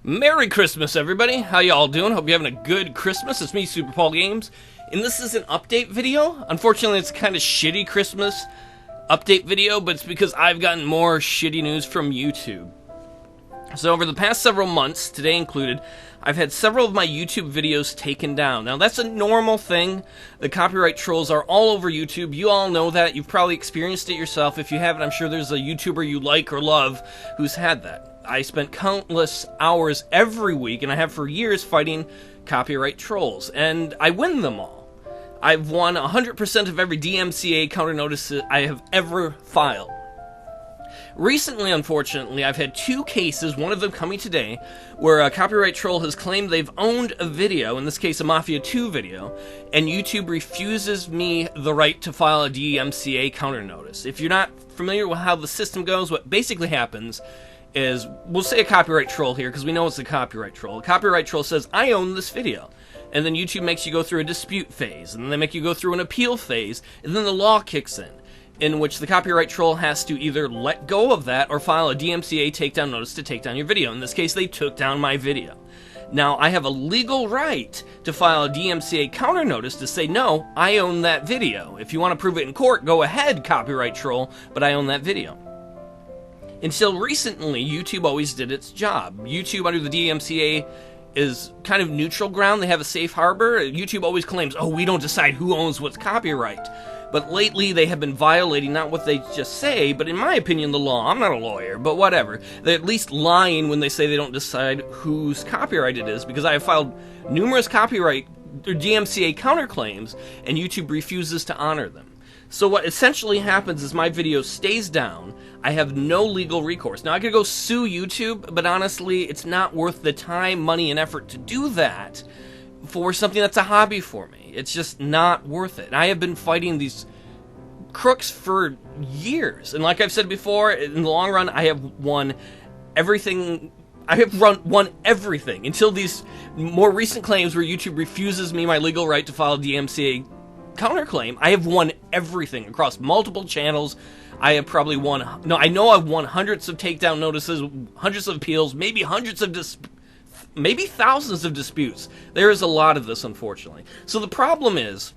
Merry Christmas, everybody! How y'all doing? Hope you're having a good Christmas. It's me, Super Paul Games, and this is an update video. Unfortunately, it's a kind of shitty Christmas update video, but it's because I've gotten more shitty news from YouTube. So over the past several months, today included, I've had several of my YouTube videos taken down. Now, that's a normal thing. The copyright trolls are all over YouTube. You all know that. You've probably experienced it yourself. If you haven't, I'm sure there's a YouTuber you like or love who's had that. I spent countless hours every week, and I have for years, fighting copyright trolls, and I win them all. I've won 100% of every DMCA counter notice I have ever filed. Recently, unfortunately, I've had two cases, one of them coming today, where a copyright troll has claimed they've owned a video, in this case a Mafia 2 video, and YouTube refuses me the right to file a DMCA counter notice. If you're not familiar with how the system goes, what basically happens is, we'll say a copyright troll here, because we know it's a copyright troll. A copyright troll says, I own this video. And then YouTube makes you go through a dispute phase, and then they make you go through an appeal phase, and then the law kicks in which the copyright troll has to either let go of that or file a DMCA takedown notice to take down your video. In this case, they took down my video. Now, I have a legal right to file a DMCA counter notice to say, no, I own that video. If you want to prove it in court, go ahead, copyright troll, but I own that video. Until recently, YouTube always did its job. YouTube, under the DMCA, is kind of neutral ground. They have a safe harbor. YouTube always claims, oh, we don't decide who owns what's copyright. But lately, they have been violating not what they just say, but in my opinion, the law. I'm not a lawyer, but whatever. They're at least lying when they say they don't decide whose copyright it is, because I have filed numerous copyright or DMCA counterclaims, and YouTube refuses to honor them. So what essentially happens is my video stays down. I have no legal recourse. Now, I could go sue YouTube, but honestly, it's not worth the time, money, and effort to do that for something that's a hobby for me. It's just not worth it. And I have been fighting these crooks for years. And like I've said before, in the long run, I have won everything. I have won everything until these more recent claims where YouTube refuses me my legal right to file a DMCA counterclaim. I have won everything across multiple channels. I have probably won, no, I know I've won hundreds of takedown notices, hundreds of appeals, maybe hundreds of maybe thousands of disputes. There is a lot of this, unfortunately. So the problem is,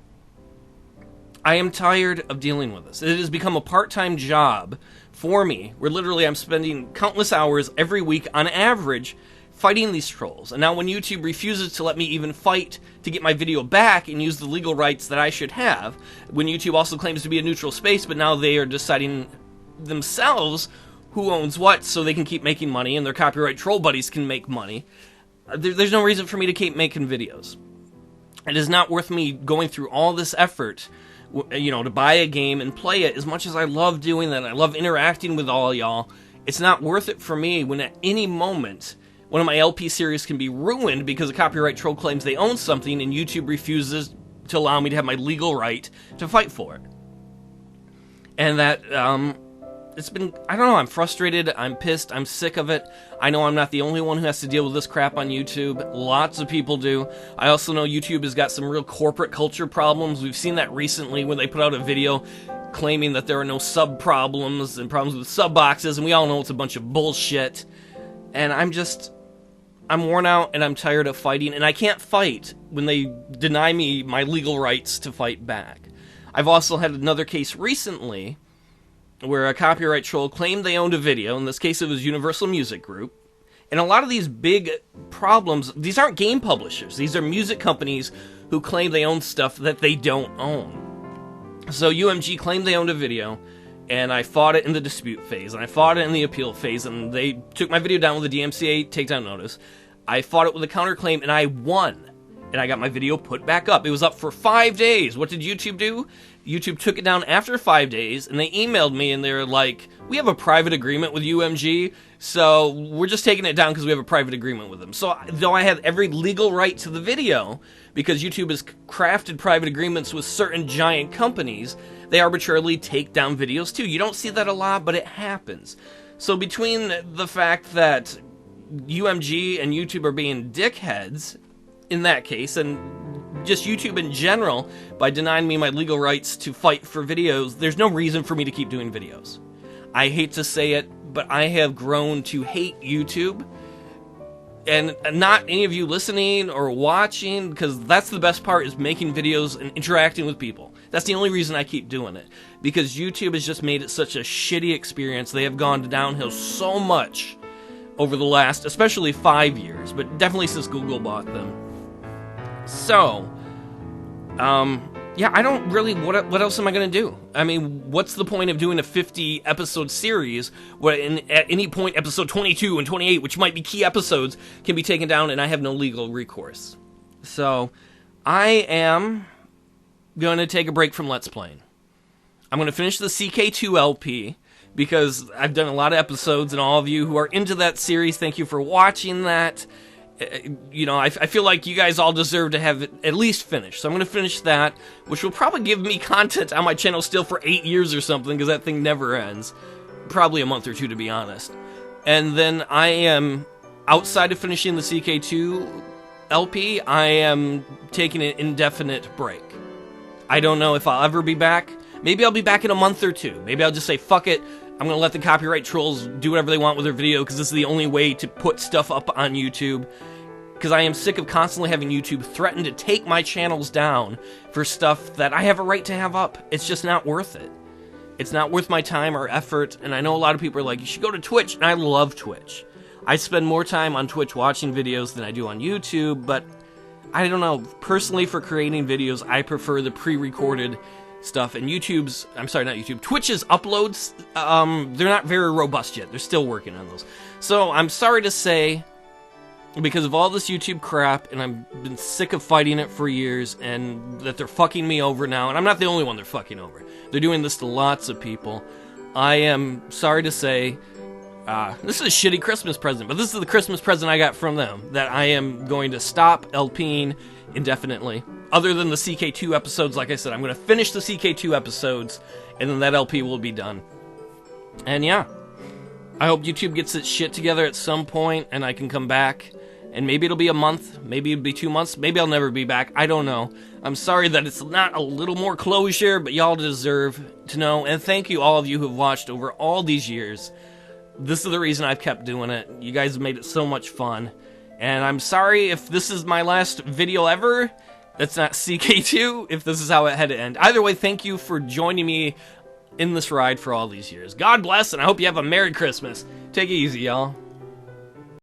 I am tired of dealing with this. It has become a part-time job for me, where literally I'm spending countless hours every week on average fighting these trolls. And now when YouTube refuses to let me even fight to get my video back and use the legal rights that I should have, when YouTube also claims to be a neutral space, but now they are deciding themselves who owns what so they can keep making money and their copyright troll buddies can make money, there's no reason for me to keep making videos. It is not worth me going through all this effort, you know, to buy a game and play it. As much as I love doing that, I love interacting with all y'all, it's not worth it for me when at any moment one of my LP series can be ruined because a copyright troll claims they own something and YouTube refuses to allow me to have my legal right to fight for it. And that, it's been, I don't know, I'm frustrated, I'm pissed, I'm sick of it. I know I'm not the only one who has to deal with this crap on YouTube. Lots of people do. I also know YouTube has got some real corporate culture problems. We've seen that recently when they put out a video claiming that there are no sub problems and problems with sub boxes, and we all know it's a bunch of bullshit. And I'm worn out and I'm tired of fighting, and I can't fight when they deny me my legal rights to fight back. I've also had another case recently where a copyright troll claimed they owned a video. In this case, it was Universal Music Group. And a lot of these big problems, these aren't game publishers. These are music companies who claim they own stuff that they don't own. So UMG claimed they owned a video, and I fought it in the dispute phase, and I fought it in the appeal phase, and they took my video down with a DMCA takedown notice. I fought it with a counterclaim, and I won. And I got my video put back up. It was up for 5 days. What did YouTube do? YouTube took it down after 5 days, and they emailed me, and they were like, we have a private agreement with UMG, so we're just taking it down because we have a private agreement with them. So, though I have every legal right to the video, because YouTube has crafted private agreements with certain giant companies, they arbitrarily take down videos too. You don't see that a lot, but it happens. So between the fact that UMG and YouTube are being dickheads in that case, and just YouTube in general, by denying me my legal rights to fight for videos, there's no reason for me to keep doing videos. I hate to say it, but I have grown to hate YouTube and not any of you listening or watching, because that's the best part, is making videos and interacting with people. That's the only reason I keep doing it, because YouTube has just made it such a shitty experience. They have gone downhill so much over the last, especially 5 years, but definitely since Google bought them. So, yeah, I don't really, what else am I going to do? I mean, what's the point of doing a 50-episode series where at any point episode 22 and 28, which might be key episodes, can be taken down and I have no legal recourse? So, I am going to take a break from Let's Playing. I'm going to finish the CK2 LP, because I've done a lot of episodes, and all of you who are into that series, thank you for watching that. You know, I feel like you guys all deserve to have it at least finished. So I'm going to finish that, which will probably give me content on my channel still for 8 years or something, because that thing never ends. Probably a month or two, to be honest. And then I am, outside of finishing the CK2 LP, I am taking an indefinite break. I don't know if I'll ever be back. Maybe I'll be back in a month or two. Maybe I'll just say, fuck it, I'm going to let the copyright trolls do whatever they want with their video, because this is the only way to put stuff up on YouTube. Because I am sick of constantly having YouTube threaten to take my channels down for stuff that I have a right to have up. It's just not worth it. It's not worth my time or effort, and I know a lot of people are like, you should go to Twitch, and I love Twitch. I spend more time on Twitch watching videos than I do on YouTube, but I don't know. Personally, for creating videos, I prefer the pre-recorded stuff, and Twitch's uploads, they're not very robust yet. They're still working on those. So I'm sorry to say, because of all this YouTube crap, and I've been sick of fighting it for years, and that they're fucking me over now, and I'm not the only one they're fucking over. They're doing this to lots of people. I am sorry to say, this is a shitty Christmas present, but this is the Christmas present I got from them, that I am going to stop LPing indefinitely. Other than the CK2 episodes, like I said, I'm going to finish the CK2 episodes, and then that LP will be done. And yeah, I hope YouTube gets its shit together at some point, and I can come back. And maybe it'll be a month, maybe it'll be 2 months, maybe I'll never be back, I don't know. I'm sorry that it's not a little more closure, but y'all deserve to know. And thank you, all of you who've watched over all these years. This is the reason I've kept doing it. You guys have made it so much fun. And I'm sorry if this is my last video ever. That's not CK2, if this is how it had to end. Either way, thank you for joining me in this ride for all these years. God bless, and I hope you have a Merry Christmas. Take it easy, y'all.